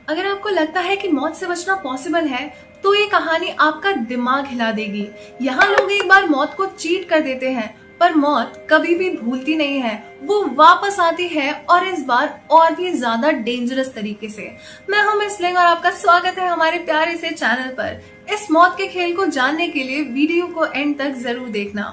अगर आपको लगता है कि मौत से बचना पॉसिबल है तो ये कहानी आपका दिमाग हिला देगी। यहाँ लोग एक बार मौत को चीट कर देते हैं पर मौत कभी भी भूलती नहीं है, वो वापस आती है और इस बार और भी ज्यादा डेंजरस तरीके से। मैं हूं मिस लिंग और आपका स्वागत है हमारे प्यारे से चैनल पर। इस मौत के खेल को जानने के लिए वीडियो को एंड तक जरूर देखना।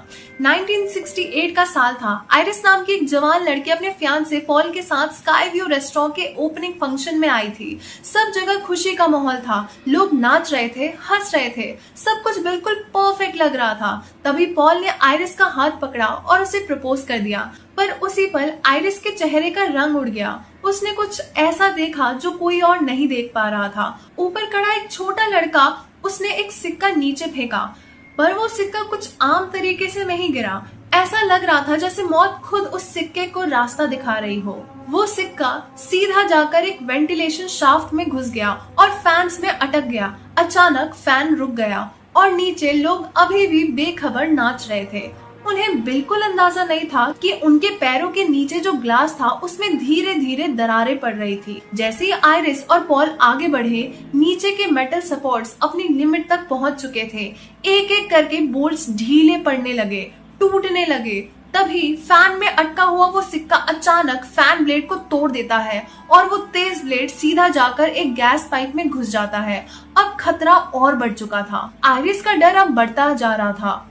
1968 का साल था। आइरिस नाम की एक जवान लड़की अपने फियांसे पॉल के साथ स्काई व्यू रेस्टोरेंट के ओपनिंग फंक्शन में आई थी। सब जगह खुशी का माहौल था, लोग नाच रहे थे, हंस रहे थे, सब कुछ बिल्कुल परफेक्ट लग रहा था। तभी पॉल ने आइरिस का हाथ पकड़ा और उसे प्रपोज कर दिया। पर उसी पल आइरिस के चेहरे का रंग उड़ गया। उसने कुछ ऐसा देखा जो कोई और नहीं देख पा रहा था। ऊपर खड़ा एक छोटा लड़का, उसने एक सिक्का नीचे फेंका पर वो सिक्का कुछ आम तरीके से नहीं गिरा। ऐसा लग रहा था जैसे मौत खुद उस सिक्के को रास्ता दिखा रही हो। वो सिक्का सीधा जाकर एक वेंटिलेशन शाफ्ट में घुस गया और फैंस में अटक गया। अचानक फैन रुक गया और नीचे लोग अभी भी बेखबर नाच रहे थे। उन्हें बिल्कुल अंदाजा नहीं था कि उनके पैरों के नीचे जो ग्लास था उसमें धीरे धीरे दरारें पड़ रही थी। जैसे ही आइरिस और पॉल आगे बढ़े, नीचे के मेटल सपोर्ट्स अपनी लिमिट तक पहुंच चुके थे। एक एक करके बोल्ट्स ढीले पड़ने लगे, टूटने लगे। तभी फैन में अटका हुआ वो सिक्का अचानक फैन ब्लेड को तोड़ देता है और वो तेज ब्लेड सीधा जाकर एक गैस पाइप में घुस जाता है। अब खतरा और बढ़ चुका था। आइरिस का डर अब बढ़ता जा रहा था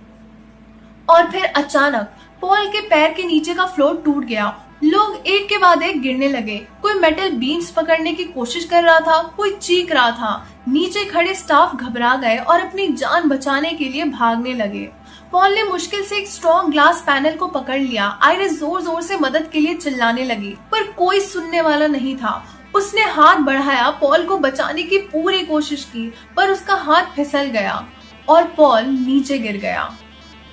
और फिर अचानक पॉल के पैर के नीचे का फ्लोर टूट गया। लोग एक के बाद एक गिरने लगे। कोई मेटल बीम्स पकड़ने की कोशिश कर रहा था, कोई चीख रहा था। नीचे खड़े स्टाफ घबरा गए और अपनी जान बचाने के लिए भागने लगे। पॉल ने मुश्किल से एक स्ट्रॉन्ग ग्लास पैनल को पकड़ लिया। आइरिस जोर जोर से मदद के लिए चिल्लाने लगी पर कोई सुनने वाला नहीं था। उसने हाथ बढ़ाया, पॉल को बचाने की पूरी कोशिश की पर उसका हाथ फिसल गया और पॉल नीचे गिर गया।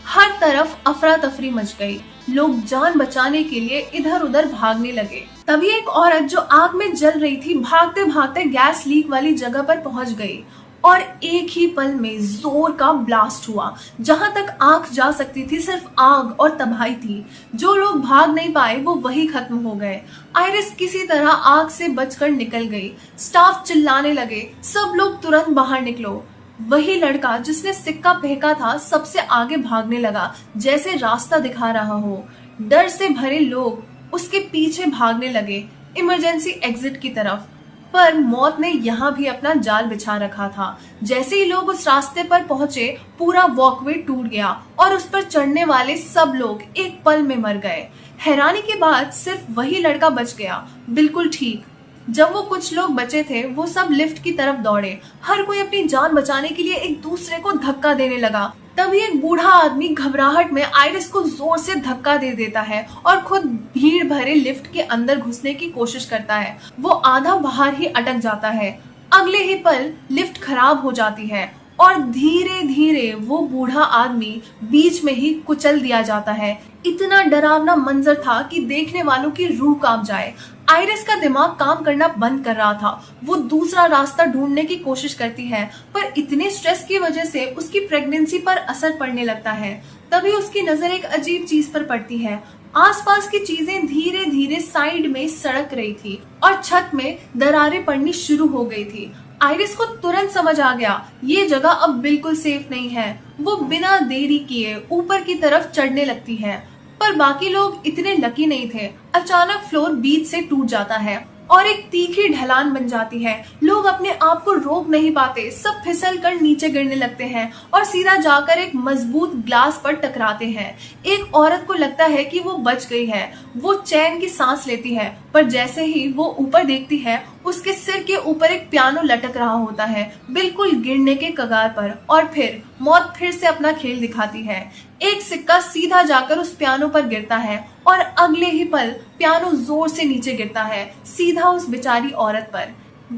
हर तरफ अफरा तफरी मच गई। लोग जान बचाने के लिए इधर उधर भागने लगे। तभी एक औरत जो आग में जल रही थी भागते भागते गैस लीक वाली जगह पर पहुंच गई और एक ही पल में जोर का ब्लास्ट हुआ। जहां तक आंख जा सकती थी सिर्फ आग और तबाही थी। जो लोग भाग नहीं पाए वो वही खत्म हो गए। आइरिस किसी तरह आग से बचकर निकल गई। स्टाफ चिल्लाने लगे, सब लोग तुरंत बाहर निकलो। वही लड़का जिसने सिक्का फेंका था सबसे आगे भागने लगा, जैसे रास्ता दिखा रहा हो। डर से भरे लोग उसके पीछे भागने लगे, इमरजेंसी एग्जिट की तरफ। पर मौत ने यहाँ भी अपना जाल बिछा रखा था। जैसे ही लोग उस रास्ते पर पहुंचे, पूरा वॉकवे टूट गया और उस पर चढ़ने वाले सब लोग एक पल में मर गए। हैरानी के बाद सिर्फ वही लड़का बच गया, बिल्कुल ठीक। जब वो कुछ लोग बचे थे वो सब लिफ्ट की तरफ दौड़े। हर कोई अपनी जान बचाने के लिए एक दूसरे को धक्का देने लगा। तभी एक बूढ़ा आदमी घबराहट में आइरिस को जोर से धक्का दे देता है और खुद भीड़ भरे लिफ्ट के अंदर घुसने की कोशिश करता है। वो आधा बाहर ही अटक जाता है। अगले ही पल लिफ्ट खराब हो जाती है और धीरे धीरे वो बूढ़ा आदमी बीच में ही कुचल दिया जाता है। इतना डरावना मंजर था कि देखने वालों की रूह कांप जाए। आइरिस का दिमाग काम करना बंद कर रहा था। वो दूसरा रास्ता ढूंढने की कोशिश करती है पर इतने स्ट्रेस की वजह से उसकी प्रेगनेंसी पर असर पड़ने लगता है। तभी उसकी नजर एक अजीब चीज पर पड़ती है। आसपास की चीजें धीरे धीरे साइड में सड़क रही थी और छत में दरारें पड़नी शुरू हो गई थी। आइरिस को तुरंत समझ आ गया ये जगह अब बिल्कुल सेफ नहीं है। वो बिना देरी किए ऊपर की तरफ चढ़ने लगती है पर बाकी लोग इतने लकी नहीं थे। अचानक फ्लोर बीच से टूट जाता है और एक तीखी ढलान बन जाती है। लोग अपने आप को रोक नहीं पाते, सब फिसल कर नीचे गिरने लगते हैं और सीधा जाकर एक मजबूत ग्लास पर टकराते हैं। एक औरत को लगता है कि वो बच गई है। वो चैन की सांस लेती है पर जैसे ही वो ऊपर देखती है उसके सिर के ऊपर एक पियानो लटक रहा होता है, बिल्कुल गिरने के कगार पर। और फिर मौत फिर से अपना खेल दिखाती है। एक सिक्का सीधा जाकर उस पियानो पर गिरता है और अगले ही पल पियानो जोर से नीचे गिरता है, सीधा उस बेचारी औरत पर।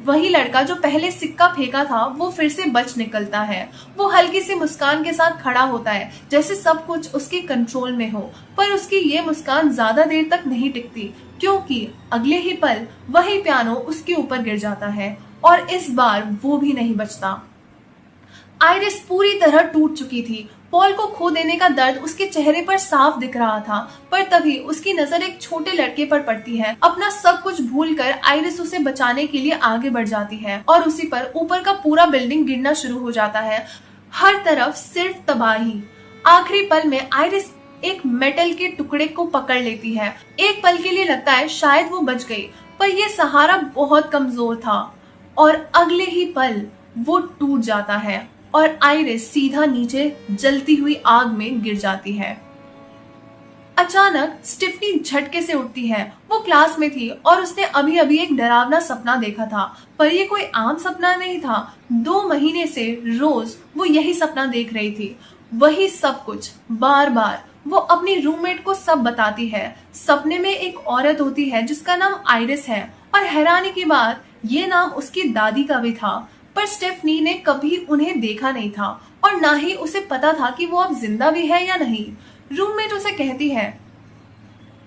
वही लड़का जो पहले सिक्का फेंका था वो फिर से बच निकलता है। वो हल्की सी मुस्कान के साथ खड़ा होता है जैसे सब कुछ उसके कंट्रोल में हो। पर उसकी ये मुस्कान ज्यादा देर तक नहीं टिकती क्योंकि अगले ही पल वही पियानो उसके ऊपर गिर जाता है और इस बार वो भी नहीं बचता। आइरिस पूरी तरह टूट चुकी थी। पॉल को खो देने का दर्द उसके चेहरे पर साफ दिख रहा था, पर तभी उसकी नजर एक छोटे लड़के पर पड़ती है। अपना सब कुछ भूलकर आइरिस उसे बचाने के लिए आगे बढ़ जाती है और उसी पर ऊपर का पूरा बिल्डिंग गिरना शुरू हो जाता है। हर तरफ सिर्फ तबाही। आखिरी पल में आइरिस एक मेटल के टुकड़े को पकड़ लेती है। एक पल के लिए लगता है शायद वो बच गई, पर यह सहारा बहुत कमजोर था और अगले ही पल वो टूट जाता है और आइरिस सीधा नीचे जलती हुई आग में गिर जाती है। अचानक स्टिफनी झटके से उठती है। वो क्लास में थी और उसने अभी अभी एक डरावना सपना देखा था, पर ये कोई आम सपना नहीं था। 2 महीने से रोज वो यही सपना देख रही थी, वही सब कुछ बार बार। वो अपनी रूममेट को सब बताती है। सपने में एक औरत होती है जिसका नाम आइरिस है और हैरानी की बात ये नाम उसकी दादी का भी था, पर स्टेफनी ने कभी उन्हें देखा नहीं था और ना ही उसे पता था कि वो अब जिंदा भी है या नहीं। रूममेट उसे कहती है,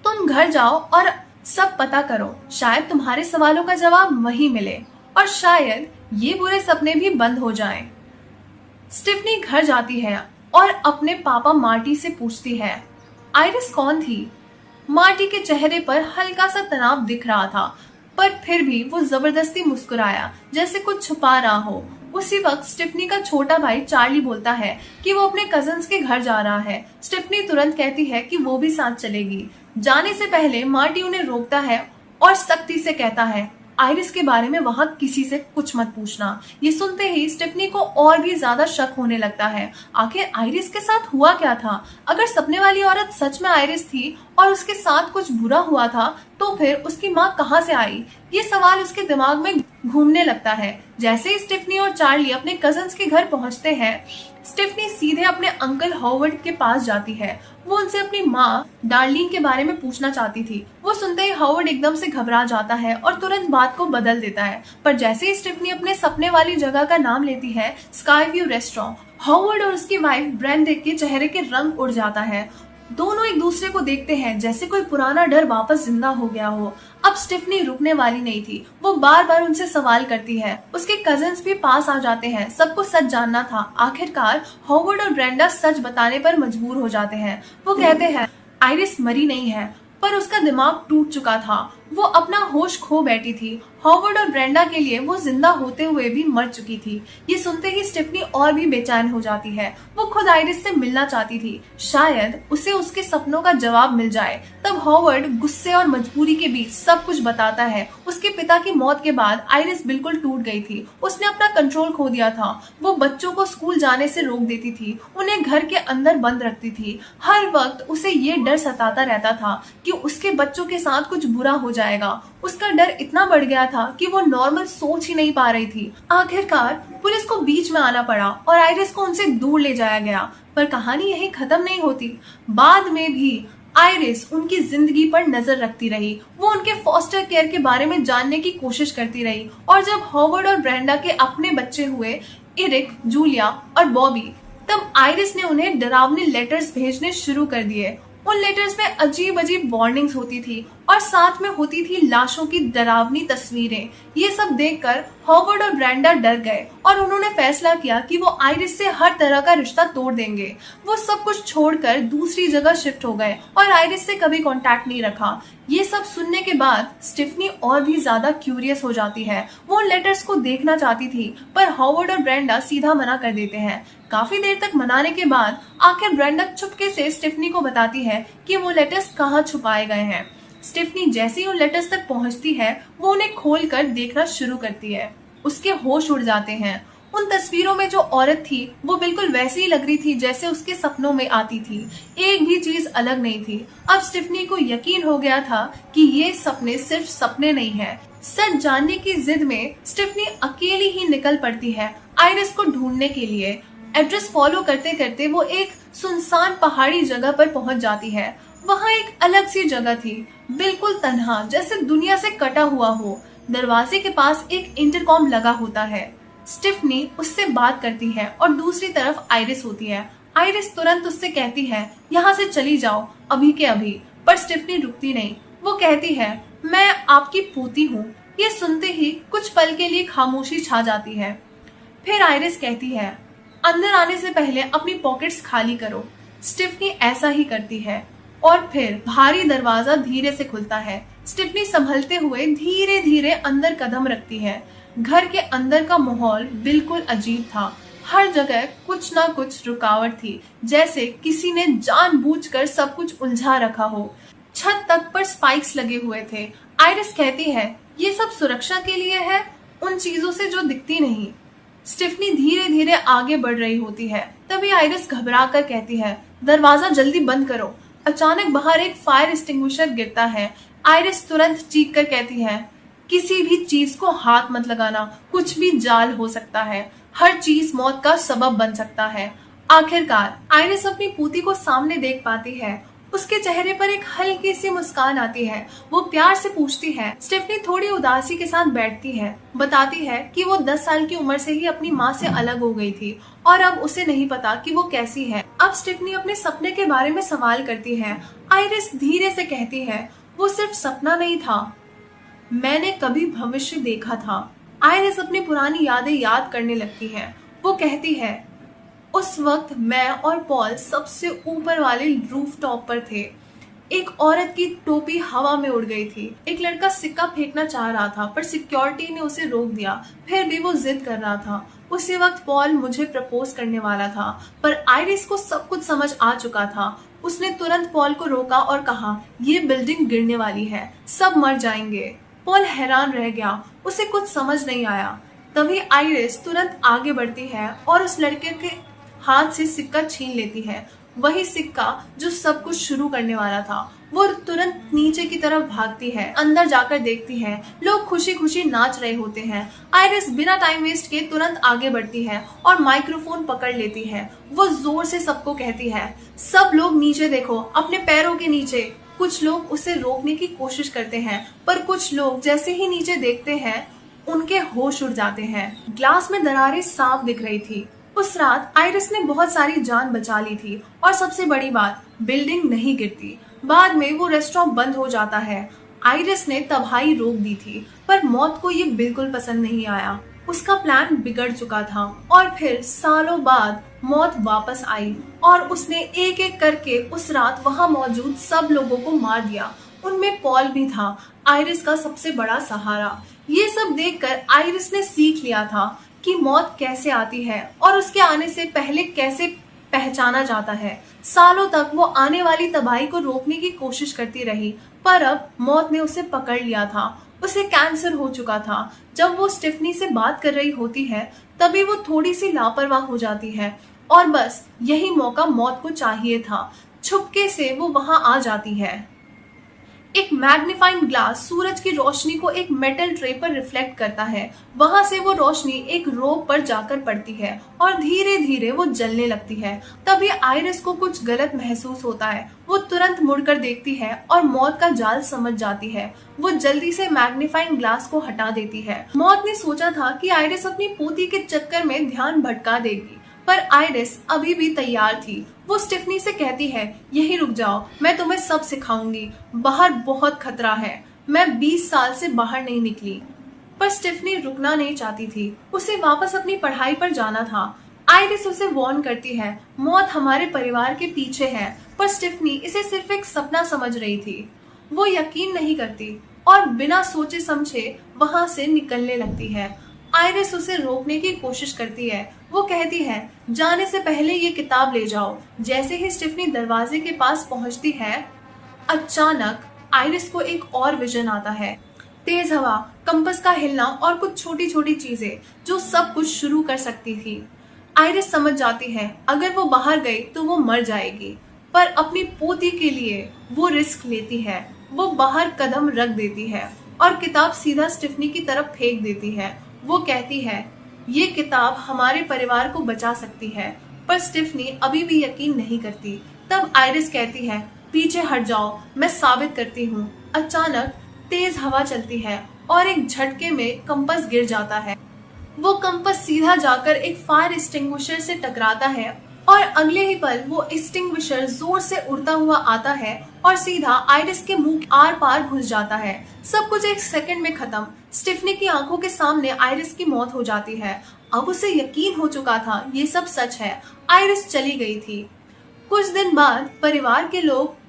तुम घर जाओ और सब पता करो, शायद तुम्हारे सवालों का जवाब वहीं मिले और शायद ये बुरे सपने भी बंद हो जाएं। स्टेफनी घर जाती है और अपने पापा मार्टी से पूछती है, आइरिस कौन थी? मार्टी के चेहरे पर हल्का सा तनाव दिख रहा था, पर फिर भी वो जबरदस्ती मुस्कुराया जैसे कुछ छुपा रहा हो। उसी वक्त स्टिफनी का छोटा भाई चार्ली बोलता है कि वो अपने कजन्स के घर जा रहा है। स्टिफनी तुरंत कहती है कि वो भी साथ चलेगी। जाने से पहले मार्टी उन्हें रोकता है और सख्ती से कहता है, आइरिस के बारे में वहां किसी से कुछ मत पूछना। ये सुनते ही स्टिफनी को और भी ज्यादा शक होने लगता है। आखिर आइरिस के साथ हुआ क्या था? अगर सपने वाली औरत सच में आइरिस थी और उसके साथ कुछ बुरा हुआ था, तो फिर उसकी माँ कहाँ से आई? ये सवाल उसके दिमाग में घूमने लगता है। जैसे ही स्टिफनी और चार्ली अपने कजन्स के घर पहुंचते हैं, स्टिफनी सीधे अपने अंकल हॉवर्ड के पास जाती है। वो उनसे अपनी माँ डार्लिंग के बारे में पूछना चाहती थी। वो सुनते ही हॉवर्ड एकदम से घबरा जाता है और तुरंत बात को बदल देता है। पर जैसे ही स्टिफनी अपने सपने वाली जगह का नाम लेती है, स्काई व्यू रेस्टोरेंट, हॉवर्ड और उसकी वाइफ ब्रेन देख के चेहरे के रंग उड़ जाता है। दोनों एक दूसरे को देखते हैं जैसे कोई पुराना डर वापस जिंदा हो गया हो। अब स्टिफनी रुकने वाली नहीं थी। वो बार बार उनसे सवाल करती है। उसके कजिन्स भी पास आ जाते हैं। सबको सच जानना था। आखिरकार हॉवर्ड और ब्रेंडा सच बताने पर मजबूर हो जाते हैं। वो कहते हैं, आइरिस मरी नहीं है, पर उसका दिमाग टूट चुका था। वो अपना होश खो बैठी थी। हॉवर्ड और ब्रेंडा के लिए वो जिंदा होते हुए भी मर चुकी थी। ये सुनते ही स्टिफनी और भी बेचैन हो जाती है। वो खुद आइरिस से मिलना चाहती थी, शायद उसे उसके सपनों का जवाब मिल जाए। तब हॉवर्ड गुस्से और मजबूरी के बीच सब कुछ बताता है। उसके पिता की मौत के बाद आइरिस बिल्कुल टूट गई थी। उसने अपना कंट्रोल खो दिया था। वो बच्चों को स्कूल जाने से रोक देती थी, उन्हें घर के अंदर बंद रखती थी। हर वक्त उसे ये डर सताता रहता था कि उसके बच्चों के साथ कुछ बुरा हो जाएगा। उसका डर इतना बढ़ गया था कि वो नॉर्मल सोच ही नहीं पा रही थी। आखिरकार पुलिस को बीच में आना पड़ा और आइरिस को उनसे दूर ले जाया गया। पर कहानी यही खत्म नहीं होती। बाद में भी आइरिस उनकी जिंदगी पर नजर रखती रही। वो उनके फॉस्टर केयर के बारे में जानने की कोशिश करती रही और जब हॉवर्ड और ब्रेंडा के अपने बच्चे हुए, एरिक, जूलिया और बॉबी, तब आइरिस ने उन्हें डरावने लेटर्स भेजने शुरू कर दिए। उन लेटर्स में अजीब अजीब वार्निंग्स होती थी और साथ में होती थी लाशों की डरावनी तस्वीरें। ये सब देखकर हॉवर्ड और ब्रेंडा डर गए और उन्होंने फैसला किया कि वो आइरिस से हर तरह का रिश्ता तोड़ देंगे। वो सब कुछ छोड़कर दूसरी जगह शिफ्ट हो गए और आइरिस से कभी कांटेक्ट नहीं रखा। ये सब सुनने के बाद स्टिफनी और भी ज्यादा क्यूरियस हो जाती है। वो उन लेटर्स को देखना चाहती थी, पर हॉवर्ड और ब्रेंडा सीधा मना कर देते हैं। काफी देर तक मनाने के बाद आखिर ब्रेंडा चुपके से स्टिफनी को बताती है कि वो लेटर्स कहाँ छुपाए गए हैं। स्टिफनी जैसे ही उन लेटर्स तक पहुंचती है, वो उन्हें खोलकर देखना शुरू करती है। उसके होश उड़ जाते हैं। उन तस्वीरों में जो औरत थी वो बिल्कुल वैसी ही लग रही थी जैसे उसके सपनों में आती थी। एक भी चीज अलग नहीं थी। अब स्टिफनी को यकीन हो गया था कि ये सपने सिर्फ सपने नहीं है। सच जानने की जिद में स्टिफनी अकेली ही निकल पड़ती है आइरिस को ढूंढने के लिए। एड्रेस फॉलो करते करते वो एक सुनसान पहाड़ी जगह पर पहुंच जाती है। वहाँ एक अलग सी जगह थी, बिल्कुल तन्हा, जैसे दुनिया से कटा हुआ हो। दरवाजे के पास एक इंटरकॉम लगा होता है। स्टिफनी उससे बात करती है और दूसरी तरफ आइरिस होती है। आइरिस तुरंत उससे कहती है, यहाँ से चली जाओ अभी के अभी। पर स्टिफनी रुकती नहीं। वो कहती है, मैं आपकी पोती हूँ। ये सुनते ही कुछ पल के लिए खामोशी छा जाती है। फिर आइरिस कहती है, अंदर आने से पहले अपनी पॉकेट्स खाली करो। स्टिफनी ऐसा ही करती है और फिर भारी दरवाजा धीरे से खुलता है। स्टिफनी संभलते हुए धीरे धीरे अंदर कदम रखती है। घर के अंदर का माहौल बिल्कुल अजीब था। हर जगह कुछ ना कुछ रुकावट थी, जैसे किसी ने जानबूझकर सब कुछ उलझा रखा हो। छत तक पर स्पाइक्स लगे हुए थे। आइरिस कहती है, ये सब सुरक्षा के लिए है, उन चीजों से जो दिखती नहीं। स्टिफनी धीरे धीरे आगे बढ़ रही होती है। तभी आइरिस घबरा कर कहती है, दरवाजा जल्दी बंद करो। अचानक बाहर एक फायर एक्सटिंग्विशर गिरता है। आइरिस तुरंत चीख कर कहती है, किसी भी चीज को हाथ मत लगाना, कुछ भी जाल हो सकता है, हर चीज मौत का सबब बन सकता है। आखिरकार आइरिस अपनी पूती को सामने देख पाती है। उसके चेहरे पर एक हल्की सी मुस्कान आती है। वो प्यार से पूछती है। स्टेफनी थोड़ी उदासी के साथ बैठती है, बताती है कि वो 10 साल की उम्र से ही अपनी माँ से अलग हो गई थी और अब उसे नहीं पता कि वो कैसी है। अब स्टेफनी अपने सपने के बारे में सवाल करती है। आइरिस धीरे से कहती है, वो सिर्फ सपना नहीं था, मैंने कभी भविष्य देखा था। आइरिस अपनी पुरानी यादें याद करने लगती है। वो कहती है, उस वक्त मैं और पॉल सबसे ऊपर वाले रूफ टॉप पर थे। एक औरत की टोपी हवा में उड़ गई थी। एक लड़का सिक्का फेंकना चाह रहा था पर सिक्योरिटी ने उसे रोक दिया। फिर भी वो जिद कर रहा था। उसी वक्त पॉल मुझे प्रपोज करने वाला था, पर आइरिस को सब कुछ समझ आ चुका था। उसने तुरंत पॉल को रोका और कहा, ये बिल्डिंग गिरने वाली है, सब मर जाएंगे। पॉल हैरान रह गया, उसे कुछ समझ नहीं आया। तभी आइरिस तुरंत आगे बढ़ती है और उस लड़के के हाथ से सिक्का छीन लेती है। वही सिक्का जो सब कुछ शुरू करने वाला था। वो तुरंत नीचे की तरफ भागती है। अंदर जाकर देखती है, लोग खुशी खुशी नाच रहे होते हैं। आइरिस बिना टाइम वेस्ट के तुरंत आगे बढ़ती है और माइक्रोफोन पकड़ लेती है। वो जोर से सबको कहती है, सब लोग नीचे देखो, अपने पैरों के नीचे। कुछ लोग उसे रोकने की कोशिश करते हैं, पर कुछ लोग जैसे ही नीचे देखते हैं उनके होश उड़ जाते हैं। ग्लास में दरारें साफ दिख रही थी। उस रात आइरिस ने बहुत सारी जान बचा ली थी और सबसे बड़ी बात, बिल्डिंग नहीं गिरती। बाद में वो रेस्टोरेंट बंद हो जाता है। आइरिस ने तबाही रोक दी थी, पर मौत को ये बिल्कुल पसंद नहीं आया। उसका प्लान बिगड़ चुका था और फिर सालों बाद मौत वापस आई और उसने एक एक करके उस रात वहां मौजूद सब लोगों को मार दिया। उनमें पॉल भी था, आइरिस का सबसे बड़ा सहारा। ये सब देखकर आइरिस ने सीख लिया था कि मौत कैसे आती है और उसके आने से पहले कैसे पहचाना जाता है। सालों तक वो आने वाली तबाही को रोकने की कोशिश करती रही, पर अब मौत ने उसे पकड़ लिया था। उसे कैंसर हो चुका था। जब वो स्टिफनी से बात कर रही होती है, तभी वो थोड़ी सी लापरवाह हो जाती है और बस यही मौका मौत को चाहिए था। छुपके से वो वहां आ जाती है। एक मैग्नीफाइंग ग्लास सूरज की रोशनी को एक मेटल ट्रे पर रिफ्लेक्ट करता है। वहां से वो रोशनी एक रोप पर जाकर पड़ती है और धीरे धीरे वो जलने लगती है। तभी आइरिस को कुछ गलत महसूस होता है। वो तुरंत मुड़कर देखती है और मौत का जाल समझ जाती है। वो जल्दी से मैग्नीफाइंग ग्लास को हटा देती है। मौत ने सोचा था कि आइरिस अपनी पोती के चक्कर में ध्यान भटका देगी, पर आइरिस अभी भी तैयार थी। वो स्टिफनी से कहती है, यही रुक जाओ, मैं तुम्हें सब सिखाऊंगी। बाहर बहुत खतरा है, मैं 20 साल से बाहर नहीं निकली। पर स्टिफनी रुकना नहीं चाहती थी। उसे वापस अपनी पढ़ाई पर जाना था। आइरिस उसे वार्न करती है, मौत हमारे परिवार के पीछे है, पर स्टिफनी इसे सिर्फ एक सपना समझ रही थी। वो यकीन नहीं करती और बिना सोचे समझे वहां से निकलने लगती है। आइरिस उसे रोकने की कोशिश करती है। वो कहती है, जाने से पहले ये किताब ले जाओ। जैसे ही स्टिफनी दरवाजे के पास पहुंचती है, अचानक आइरिस को एक और विजन आता है। तेज हवा, कंपास का हिलना और कुछ छोटी छोटी चीजें जो सब कुछ शुरू कर सकती थी। आइरिस समझ जाती है, अगर वो बाहर गई तो वो मर जाएगी, पर अपनी पोती के लिए वो रिस्क लेती है। वो बाहर कदम रख देती है और किताब सीधा स्टिफनी की तरफ फेंक देती है। वो कहती है, ये किताब हमारे परिवार को बचा सकती है, पर स्टिफनी अभी भी यकीन नहीं करती। तब आइरिस कहती है, पीछे हट जाओ, मैं साबित करती हूँ। अचानक तेज हवा चलती है और एक झटके में कंपास गिर जाता है। वो कंपास सीधा जाकर एक फायर एक्सटिंग्विशर से टकराता है और अगले ही पल वो एक्सटिंग्विशर जोर से उड़ता हुआ आता है और सीधा आइरिस के मुंह आर पार घुस जाता है। सब कुछ एक सेकंड में खत्म। स्टेफनी की आंखों के सामने आयरिस की मौत हो जाती है। अब उसे यकीन हो चुका था ये सब सच है, आयरिस चली गई थी। कुछ दिन बाद परिवार के लोग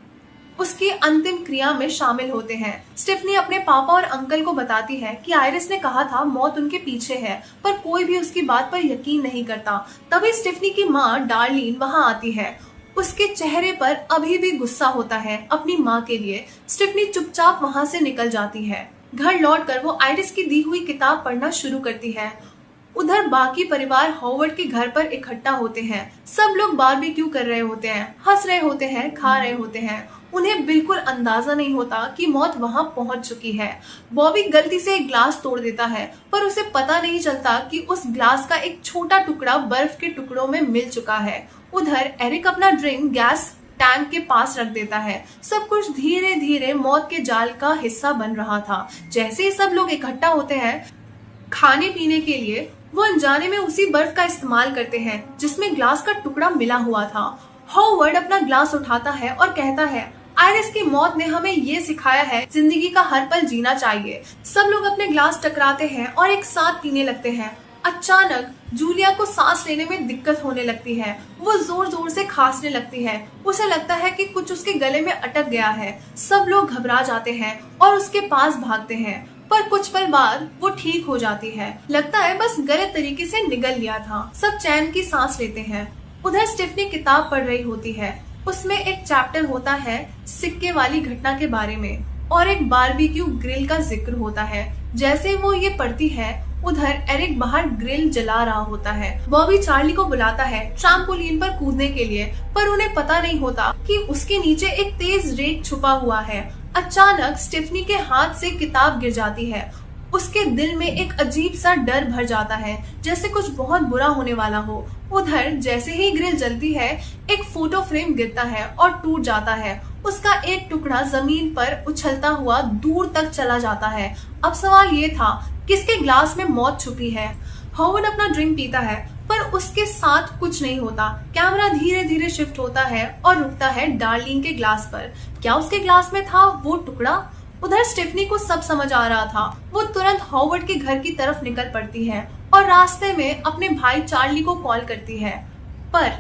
उसकी अंतिम क्रिया में शामिल होते हैं। स्टेफनी अपने पापा और अंकल को बताती है कि आयरिस ने कहा था मौत उनके पीछे है, पर कोई भी उसकी बात पर यकीन नहीं करता। तभी स्टेफनी की माँ डार्लिन वहां आती है। उसके चेहरे पर अभी भी गुस्सा होता है अपनी माँ के लिए। स्टेफनी चुपचाप वहां से निकल जाती है। घर लौटकर वो आयरिस की दी हुई किताब पढ़ना शुरू करती है। उधर बाकी परिवार हॉवर्ड के घर पर इकट्ठा होते हैं। सब लोग बारबेक्यू कर रहे होते हैं, हंस रहे होते हैं, खा रहे होते हैं। उन्हें बिल्कुल अंदाजा नहीं होता कि मौत वहां पहुंच चुकी है। बॉबी गलती से एक ग्लास तोड़ देता है, पर उसे पता नहीं चलता कि उस ग्लास का एक छोटा टुकड़ा बर्फ के टुकड़ों में मिल चुका है। उधर एरिक अपना ड्रिंक गैस टैंक के पास रख देता है। सब कुछ धीरे धीरे मौत के जाल का हिस्सा बन रहा था। जैसे ही सब लोग इकट्ठा होते हैं खाने पीने के लिए, वो अनजाने में उसी बर्फ का इस्तेमाल करते हैं जिसमें ग्लास का टुकड़ा मिला हुआ था। हॉवर्ड अपना ग्लास उठाता है और कहता है, आयरिस की मौत ने हमें ये सिखाया है जिंदगी का हर पल जीना चाहिए। सब लोग अपने ग्लास टकराते हैं और एक साथ पीने लगते हैं। अचानक जूलिया को सांस लेने में दिक्कत होने लगती है। वो जोर जोर से खांसने लगती है। उसे लगता है कि कुछ उसके गले में अटक गया है। सब लोग घबरा जाते हैं और उसके पास भागते हैं, पर कुछ पल बाद वो ठीक हो जाती है। लगता है बस गलत तरीके से निगल लिया था। सब चैन की सांस लेते हैं। उधर स्टेफनी किताब पढ़ रही होती है। उसमें एक चैप्टर होता है सिक्के वाली घटना के बारे में और एक बारबेक्यू ग्रिल का जिक्र होता है। जैसे वो ये पढ़ती है, उधर एरिक बाहर ग्रिल जला रहा होता है। बॉबी चार्ली को बुलाता है ट्रैम्पोलिन पर कूदने के लिए, पर उन्हें पता नहीं होता कि उसके नीचे एक तेज रेत छुपा हुआ है। अचानक स्टेफनी के हाथ से किताब गिर जाती है। उसके दिल में एक अजीब सा डर भर जाता है, जैसे कुछ बहुत बुरा होने वाला हो। उधर जैसे ही ग्रिल जलती है, एक फोटो फ्रेम गिरता है और टूट जाता है। उसका एक टुकड़ा जमीन पर उछलता हुआ दूर तक चला जाता है। अब सवाल ये था, किसके ग्लास में मौत छुपी है? हॉवर्ड अपना ड्रिंक पीता है, पर उसके साथ कुछ नहीं होता। कैमरा धीरे धीरे शिफ्ट होता है और रुकता है डार्लिन के ग्लास पर। क्या उसके ग्लास में था वो टुकड़ा? उधर स्टेफनी को सब समझ आ रहा था। वो तुरंत हॉवर्ड के घर की तरफ निकल पड़ती है और रास्ते में अपने भाई चार्ली को कॉल करती है, पर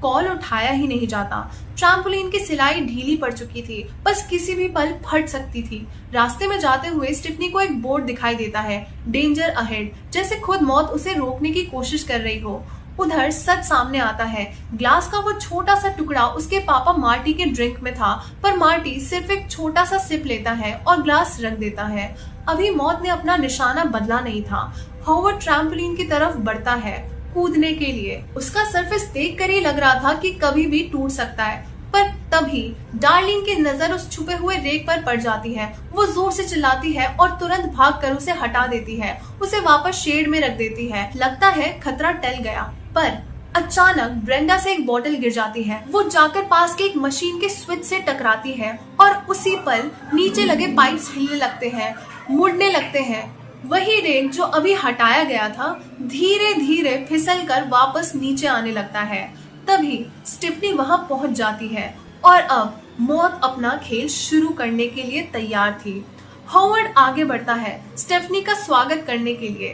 कॉल उठाया ही नहीं जाता। ट्रैम्पोलिन की सिलाई ढीली पड़ चुकी थी, बस किसी भी पल फट सकती थी। रास्ते में जाते हुए स्टेफनी को एक बोर्ड दिखाई देता है, डेंजर अहेड, जैसे खुद मौत उसे रोकने की कोशिश कर रही हो। उधर सच सामने आता है। ग्लास का वो छोटा सा टुकड़ा उसके पापा मार्टी के ड्रिंक में था, पर मार्टी सिर्फ एक छोटा सा सिप लेता है और ग्लास रख देता है। अभी मौत ने अपना निशाना बदला नहीं था। हॉवर्ड ट्रैम्पोलिन की तरफ बढ़ता है कूदने के लिए। उसका सरफेस देखकर ही लग रहा था कि कभी भी टूट सकता है, पर तभी डार्लिन की नजर उस छुपे हुए रेक पर पड़ जाती है। वो जोर से चिल्लाती है और तुरंत भागकर उसे हटा देती है। उसे वापस शेड में रख देती है। लगता है खतरा टल गया, पर अचानक ब्रेंडा से एक बोतल गिर जाती है। वो जाकर पास के एक मशीन के स्विच से टकराती है और उसी पल नीचे लगे पाइप्स हिलने लगते हैं, मुड़ने लगते हैं। वही रेक जो अभी हटाया गया था धीरे धीरे फिसल कर वापस नीचे आने लगता है। तभी स्टेफनी वहां पहुंच जाती है और अब मौत अपना खेल शुरू करने के लिए तैयार थी। हॉवर्ड आगे बढ़ता है स्टेफनी का स्वागत करने के लिए।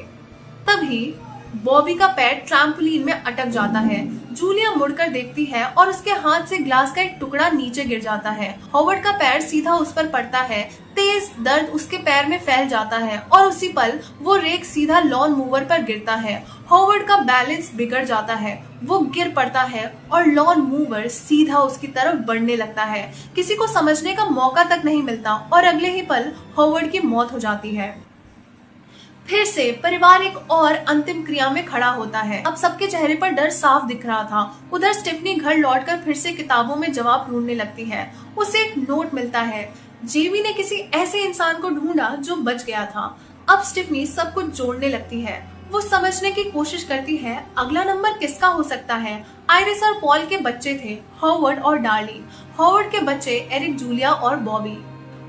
तभी बॉबी का पैर ट्रैम्पोलिन में अटक जाता है। जूलिया मुड़कर देखती है और उसके हाथ से ग्लास का एक टुकड़ा नीचे गिर जाता है। हॉवर्ड का पैर सीधा उस पर पड़ता है। तेज दर्द उसके पैर में फैल जाता है और उसी पल वो रेक सीधा लॉन मूवर पर गिरता है। हॉवर्ड का बैलेंस बिगड़ जाता है। वो गिर पड़ता है और लॉन मूवर सीधा उसकी तरफ बढ़ने लगता है। किसी को समझने का मौका तक नहीं मिलता और अगले ही पल हॉवर्ड की मौत हो जाती है। फिर से परिवार एक और अंतिम क्रिया में खड़ा होता है। अब सबके चेहरे पर डर साफ दिख रहा था। उधर स्टेफनी घर लौटकर फिर से किताबों में जवाब ढूंढने लगती है। उसे एक नोट मिलता है। जेबी ने किसी ऐसे इंसान को ढूंढा जो बच गया था। अब स्टेफनी सब कुछ जोड़ने लगती है। वो समझने की कोशिश करती है अगला नंबर किसका हो सकता है। आयरिस और पॉल के बच्चे थे, हॉवर्ड और डार्लिन। हॉवर्ड के बच्चे एरिक, जूलिया और बॉबी।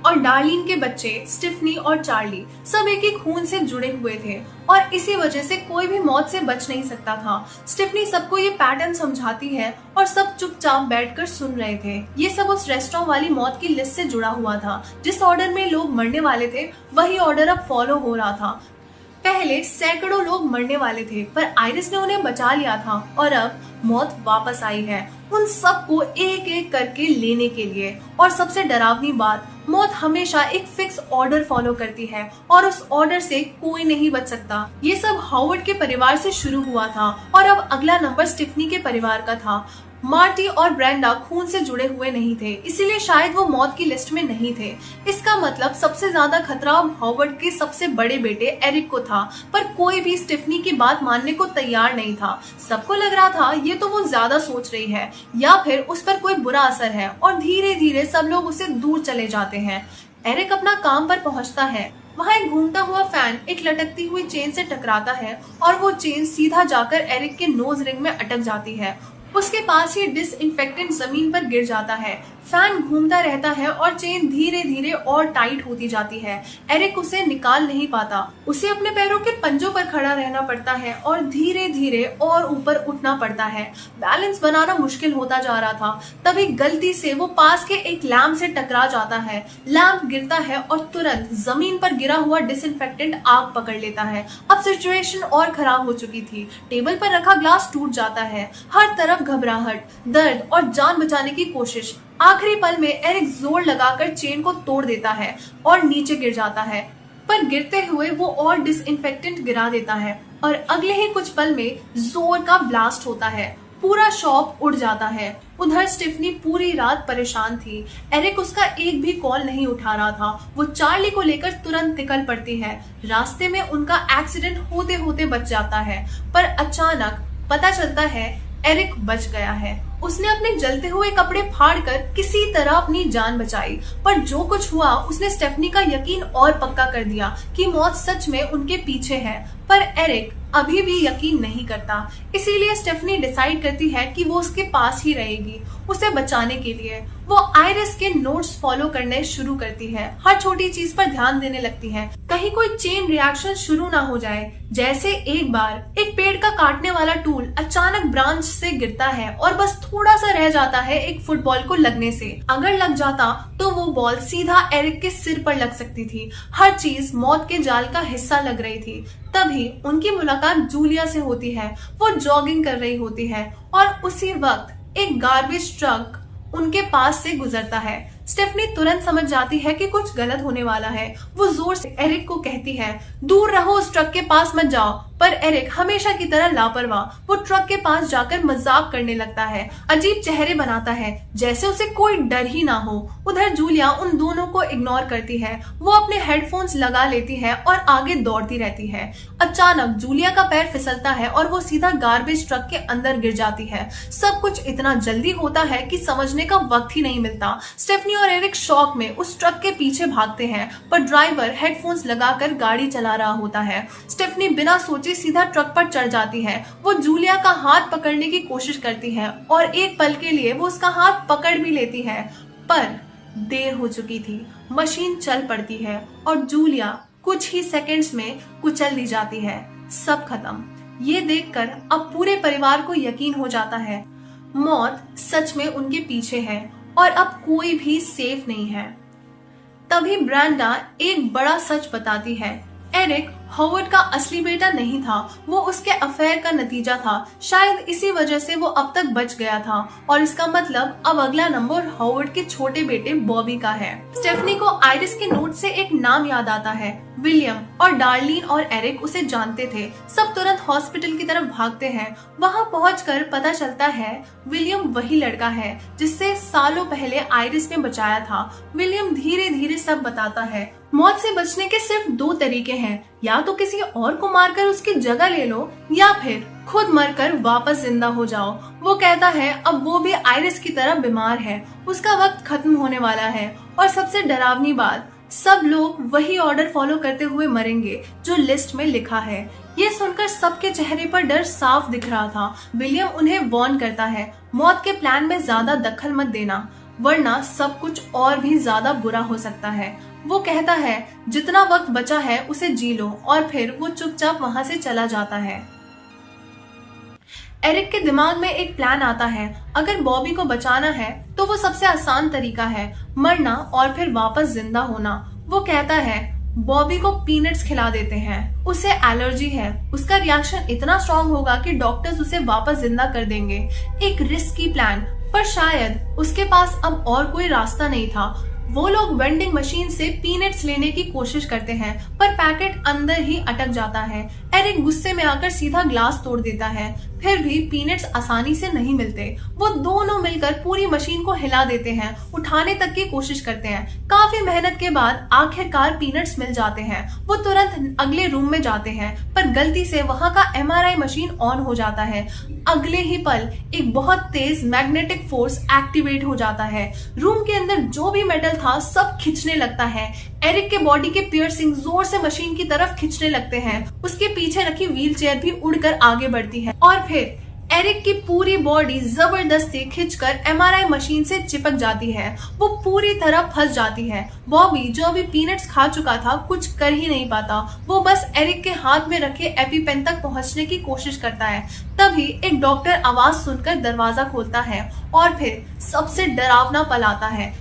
और डार्लिन के बच्चे स्टिफनी और चार्ली सब एक ही खून से जुड़े हुए थे और इसी वजह से कोई भी मौत से बच नहीं सकता था। स्टिफनी सबको ये पैटर्न समझाती है और सब चुपचाप बैठकर सुन रहे थे। ये सब उस रेस्टोरेंट वाली मौत की लिस्ट से जुड़ा हुआ था। जिस ऑर्डर में लोग मरने वाले थे वही ऑर्डर अब फॉलो हो रहा था। पहले सैकड़ों लोग मरने वाले थे पर आइरिस ने उन्हें बचा लिया था और अब मौत वापस आई है उन सबको एक एक करके लेने के लिए। और सबसे डरावनी बात, मौत हमेशा एक फिक्स ऑर्डर फॉलो करती है और उस ऑर्डर से कोई नहीं बच सकता। ये सब हॉवर्ड के परिवार से शुरू हुआ था और अब अगला नंबर स्टिफनी के परिवार का था। मार्टी और ब्रेंडा खून से जुड़े हुए नहीं थे, इसीलिए शायद वो मौत की लिस्ट में नहीं थे। इसका मतलब सबसे ज्यादा खतरा हॉवर्ड के सबसे बड़े बेटे एरिक को था, पर कोई भी स्टिफनी की बात मानने को तैयार नहीं था। सबको लग रहा था ये तो वो ज्यादा सोच रही है या फिर उस पर कोई बुरा असर है और धीरे धीरे सब लोग उससे दूर चले जाते हैं। एरिक अपना काम पर पहुंचता है। वहाँ एक घूमता हुआ फैन एक लटकती हुई चेन से टकराता है और वो चेन सीधा जाकर एरिक के नोज रिंग में अटक जाती है। उसके पास ही डिसइंफेक्टेंट जमीन पर गिर जाता है। फैन घूमता रहता है और चेन धीरे धीरे और टाइट होती जाती है। एरिक उसे निकाल नहीं पाता। उसे अपने पैरों के पंजों पर खड़ा रहना पड़ता है और धीरे धीरे और ऊपर उठना पड़ता है। बैलेंस बनाना मुश्किल होता जा रहा था। तभी गलती से वो पास के एक लैंप से टकरा जाता है। लैंप गिरता है और तुरंत जमीन पर गिरा हुआ डिसइंफेक्टेंट आग पकड़ लेता है। अब सिचुएशन और खराब हो चुकी थी। टेबल पर रखा ग्लास टूट जाता है। हर तरफ घबराहट, दर्द और जान बचाने की कोशिश। आखिरी पल में एरिक जोर लगाकर चेन को तोड़ देता है और नीचे गिर जाता है, पर गिरते हुए वो और डिसइंफेक्टेंट गिरा देता है और अगले ही कुछ पल में जोर का ब्लास्ट होता है। पूरा शॉप उड़ जाता है। उधर स्टिफनी पूरी रात परेशान थी। एरिक उसका एक भी कॉल नहीं उठा रहा था। वो चार्ली को लेकर तुरंत निकल पड़ती है। रास्ते में उनका एक्सीडेंट होते होते बच जाता है, पर अचानक पता चलता है एरिक बच गया है। उसने अपने जलते हुए कपड़े फाड़कर किसी तरह अपनी जान बचाई, पर जो कुछ हुआ उसने स्टेफनी का यकीन और पक्का कर दिया कि मौत सच में उनके पीछे है। पर एरिक अभी भी यकीन नहीं करता, इसीलिए स्टेफनी डिसाइड करती है कि वो उसके पास ही रहेगी उसे बचाने के लिए। वो आइरिस के नोट्स फॉलो करने शुरू करती है। हर छोटी चीज पर ध्यान देने लगती है, कहीं कोई चेन रिएक्शन शुरू ना हो जाए। जैसे एक बार एक पेड़ का काटने वाला टूल अचानक ब्रांच से गिरता है और बस थोड़ा सा रह जाता है एक फुटबॉल को लगने से। अगर लग जाता तो वो बॉल सीधा एरिक के सिर पर लग सकती थी। हर चीज मौत के जाल का हिस्सा लग रही थी। तभी उनकी मुलाकात जूलिया से होती है। वो जॉगिंग कर रही होती है और उसी वक्त एक गार्बेज ट्रक उनके पास से गुजरता है। स्टेफनी तुरंत समझ जाती है कि कुछ गलत होने वाला है। वो जोर से एरिक को कहती है, दूर रहो, उस ट्रक के पास मत जाओ। पर एरिक हमेशा की तरह लापरवाह वो ट्रक के पास जाकर मजाक करने लगता है। अजीब चेहरे बनाता है जैसे उसे कोई डर ही ना हो। उधर जूलिया उन दोनों को इग्नोर करती है। वो अपने हेडफोन्स लगा लेती है और आगे दौड़ती रहती है। अचानक जूलिया का पैर फिसलता है और वो सीधा गार्बेज ट्रक के अंदर गिर जाती है। सब कुछ इतना जल्दी होता है कि समझने का वक्त ही नहीं मिलता। स्टेफनी और एरिक शॉक में उस ट्रक के पीछे भागते हैं, पर ड्राइवर हेडफोन्स लगाकर गाड़ी चला रहा होता है। स्टेफनी बिना सोचे सीधा ट्रक पर चढ़ जाती है। वो जूलिया का हाथ पकड़ने की कोशिश करती है और एक पल के लिए वो उसका हाथ पकड़ भी लेती है, पर देर हो चुकी थी। मशीन चल पड़ती है और जूलिया कुछ ही सेकंड्स में कुचल दी जाती है। सब खत्म। ये देखकर अब पूरे परिवार को यकीन हो जाता है मौत सच में उनके पीछे है और अब कोई भी सेफ नहीं है। तभी ब्रेंडा एक बड़ा सच बताती है। एरिक हॉवर्ड का असली बेटा नहीं था, वो उसके अफेयर का नतीजा था। शायद इसी वजह से वो अब तक बच गया था और इसका मतलब अब अगला नंबर हॉवर्ड के छोटे बेटे बॉबी का है। स्टेफनी को आइरिस के नोट से एक नाम याद आता है, विलियम। और डार्लिन और एरिक उसे जानते थे। सब तुरंत हॉस्पिटल की तरफ भागते हैं। वहां पहुंचकर पता चलता है विलियम वही लड़का है जिससे सालों पहले आइरिस ने बचाया था। विलियम धीरे धीरे सब बताता है। मौत से बचने के सिर्फ दो तरीके हैं, या तो किसी और को मारकर उसकी जगह ले लो या फिर खुद मरकर वापस जिंदा हो जाओ। वो कहता है अब वो भी आइरिस की तरह बीमार है, उसका वक्त खत्म होने वाला है और सबसे डरावनी बात, सब लोग वही ऑर्डर फॉलो करते हुए मरेंगे जो लिस्ट में लिखा है। ये सुनकर सबके चेहरे पर डर साफ दिख रहा था। विलियम उन्हें वार्न करता है, मौत के प्लान में ज्यादा दखल मत देना। वरना सब कुछ और भी ज्यादा बुरा हो सकता है। वो कहता है जितना वक्त बचा है उसे जी लो, और फिर वो चुपचाप वहां से चला जाता है। एरिक के दिमाग में एक प्लान आता है। अगर बॉबी को बचाना है तो वो सबसे आसान तरीका है मरना और फिर वापस जिंदा होना। वो कहता है बॉबी को पीनट्स खिला देते हैं, उसे एलर्जी है, उसका रिएक्शन इतना स्ट्रांग होगा कि डॉक्टर्स उसे वापस जिंदा कर देंगे। एक रिस्की प्लान, पर शायद उसके पास अब और कोई रास्ता नहीं था। वो लोग वेंडिंग मशीन से पीनट्स लेने की कोशिश करते हैं, पर पैकेट अंदर ही अटक जाता है। एरिक गुस्से में आकर सीधा ग्लास तोड़ देता है, फिर भी पीनट्स आसानी से नहीं मिलते। वो दोनों मिलकर पूरी मशीन को हिला देते हैं, उठाने तक की कोशिश करते हैं। काफी मेहनत के बाद आखिरकार पीनट्स मिल जाते हैं। वो तुरंत अगले रूम में जाते हैं, पर गलती से वहां का एमआरआई मशीन ऑन हो जाता है। अगले ही पल एक बहुत तेज मैग्नेटिक फोर्स एक्टिवेट हो जाता है। रूम के अंदर जो भी मेटल था सब खिंचने लगता है। एरिक के बॉडी के पियर्सिंग जोर से मशीन की तरफ खिंचने लगते हैं। उसके पीछे रखी व्हील चेयर भी उड़कर आगे बढ़ती है, और फिर एरिक की पूरी बॉडी जबरदस्ती खिंचकर एमआरआई मशीन से चिपक जाती है। वो पूरी तरह फंस जाती है। बॉबी जो अभी पीनट्स खा चुका था कुछ कर ही नहीं पाता। वो बस एरिक के हाथ में रखे एपिपेन तक पहुंचने की कोशिश करता है। तभी एक डॉक्टर आवाज सुनकर दरवाजा खोलता है, और फिर सबसे डरावना पल आता है।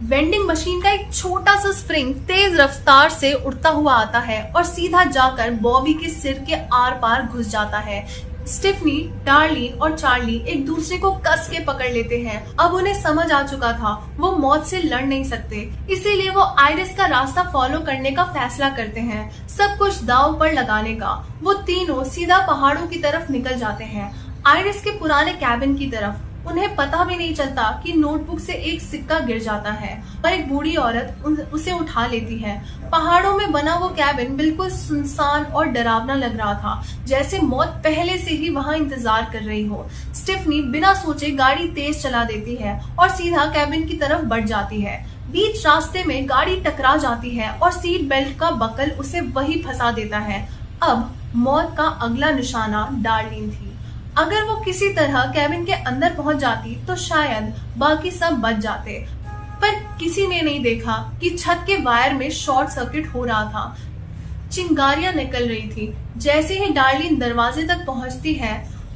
वेंडिंग मशीन का एक छोटा सा स्प्रिंग तेज रफ्तार से उड़ता हुआ आता है और सीधा जाकर बॉबी के सिर के आर पार घुस जाता है। स्टिफनी, डार्लिन और चार्ली एक दूसरे को कस के पकड़ लेते हैं। अब उन्हें समझ आ चुका था वो मौत से लड़ नहीं सकते, इसीलिए वो आइरिस का रास्ता फॉलो करने का फैसला करते हैं, सब कुछ दांव पर लगाने का। वो तीनों सीधा पहाड़ों की तरफ निकल जाते हैं, आइरिस के पुराने कैबिन की तरफ। उन्हें पता भी नहीं चलता कि नोटबुक से एक सिक्का गिर जाता है और एक बूढ़ी औरत उसे उठा लेती है। पहाड़ों में बना वो कैबिन बिल्कुल सुनसान और डरावना लग रहा था, जैसे मौत पहले से ही वहां इंतजार कर रही हो। स्टिफनी बिना सोचे गाड़ी तेज चला देती है और सीधा कैबिन की तरफ बढ़ जाती है। बीच रास्ते में गाड़ी टकरा जाती है और सीट बेल्ट का बकल उसे वही फंसा देता है। अब मौत का अगला निशाना डार्लिन थी। अगर वो किसी तरह कैबिन के अंदर पहुंच जाती तो शायद बाकी सब बच जाते, पर किसी ने नहीं देखा कि छत के वायर में शॉर्ट सर्किट हो रहा था। चिंगारियां निकल रही थी। जैसे ही डार्लिन दरवाजे तक पहुंचती है,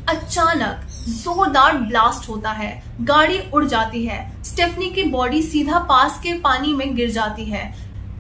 अचानक जोरदार ब्लास्ट होता है, गाड़ी उड़ जाती है। स्टेफनी की बॉडी सीधा पास के पानी में गिर जाती है।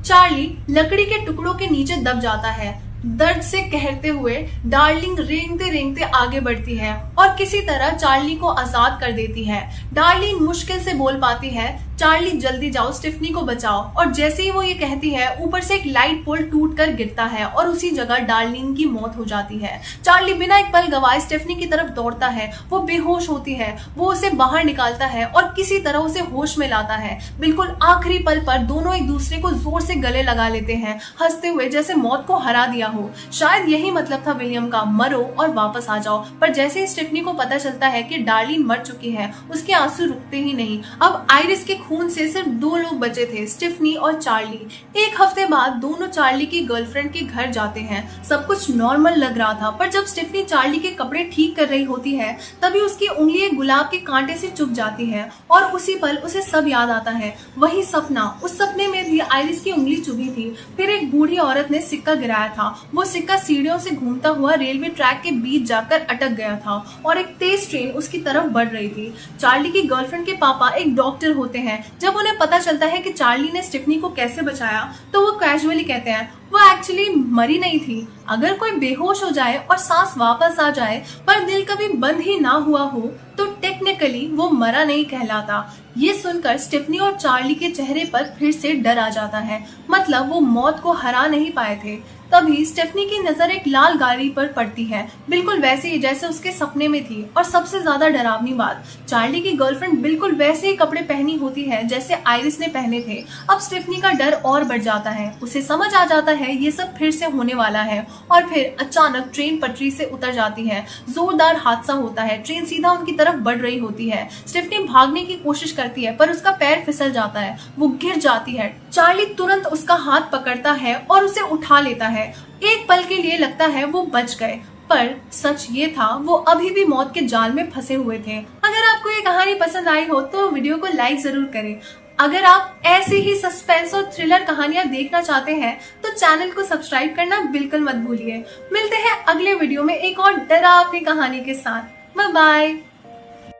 चार्ली लकड़ी के टुकड़ों के नीचे दब जाता है। दर्द से कहते हुए डार्लिंग रेंगते रेंगते आगे बढ़ती है और किसी तरह चार्ली को आजाद कर देती है। डार्लिन मुश्किल से बोल पाती है, चार्ली जल्दी जाओ, स्टिफनी को बचाओ। और जैसे ही वो ये कहती है, ऊपर से एक लाइट पोल टूटकर गिरता है और उसी जगह डार्लिन की मौत हो जाती है। चार्ली बिना एक पल गवाए स्टिफनी की तरफ दौड़ता है। वो बेहोश होती है। वो उसे बाहर निकालता है और किसी तरह उसे होश में लाता है। बिल्कुल आखिरी पल पर दोनों एक दूसरे को जोर से गले लगा लेते हैं, हंसते हुए, जैसे मौत को हरा दिया हो। शायद यही मतलब था विलियम का, मरो और वापस आ जाओ। पर जैसे ही स्टिफनी को पता चलता है कि डार्लिन मर चुकी है, उसके आंसू रुकते ही नहीं। अब आइरिस के खून से सिर्फ 2 लोग बचे थे, स्टिफनी और चार्ली। एक हफ्ते बाद दोनों चार्ली की गर्लफ्रेंड के घर जाते हैं। सब कुछ नॉर्मल लग रहा था, पर जब स्टिफनी चार्ली के कपड़े ठीक कर रही होती है, तभी उसकी उंगली एक गुलाब के कांटे से चुभ जाती है और उसी पल उसे सब याद आता है। वही सपना, उस सपने में भी आइरिस की उंगली चुभी थी। फिर एक बूढ़ी औरत ने सिक्का गिराया था। वो सिक्का सीढ़ियों से घूमता हुआ रेलवे ट्रैक के बीच जाकर अटक गया था और एक तेज ट्रेन उसकी तरफ बढ़ रही थी। चार्ली की गर्लफ्रेंड के पापा एक डॉक्टर होते हैं। जब उन्हें पता चलता है कि चार्ली ने स्टिफनी को कैसे बचाया, तो वो कैजुअली कहते हैं वो एक्चुअली मरी नहीं थी। अगर कोई बेहोश हो जाए और सांस वापस आ जाए पर दिल कभी बंद ही ना हुआ हो, तो टेक्निकली वो मरा नहीं कहलाता। ये सुनकर स्टिफनी और चार्ली के चेहरे पर फिर से डर आ जाता है, मतलब वो मौत को हरा नहीं पाए थे। तभी स्टेफनी की नजर एक लाल गाड़ी पर पड़ती है, बिल्कुल वैसे ही जैसे उसके सपने में थी। और सबसे ज्यादा डरावनी बात, चार्ली की गर्लफ्रेंड बिल्कुल वैसे ही कपड़े पहनी होती है जैसे आइरिस ने पहने थे। अब स्टेफनी का डर और बढ़ जाता है। उसे समझ आ जाता है ये सब फिर से होने वाला है। और फिर अचानक ट्रेन पटरी से उतर जाती है। जोरदार हादसा होता है। ट्रेन सीधा उनकी तरफ बढ़ रही होती है। स्टेफनी भागने की कोशिश करती है, पर उसका पैर फिसल जाता है, वो गिर जाती है। चार्ली तुरंत उसका हाथ पकड़ता है और उसे उठा लेता है। एक पल के लिए लगता है वो बच गए, पर सच ये था वो अभी भी मौत के जाल में फंसे हुए थे। अगर आप आपको ये कहानी पसंद आई हो तो वीडियो को लाइक जरूर करें। अगर आप ऐसी ही सस्पेंस और थ्रिलर कहानियां देखना चाहते हैं तो चैनल को सब्सक्राइब करना बिल्कुल मत भूलिए। मिलते हैं अगले वीडियो में एक और डरावनी कहानी के साथ। Bye bye.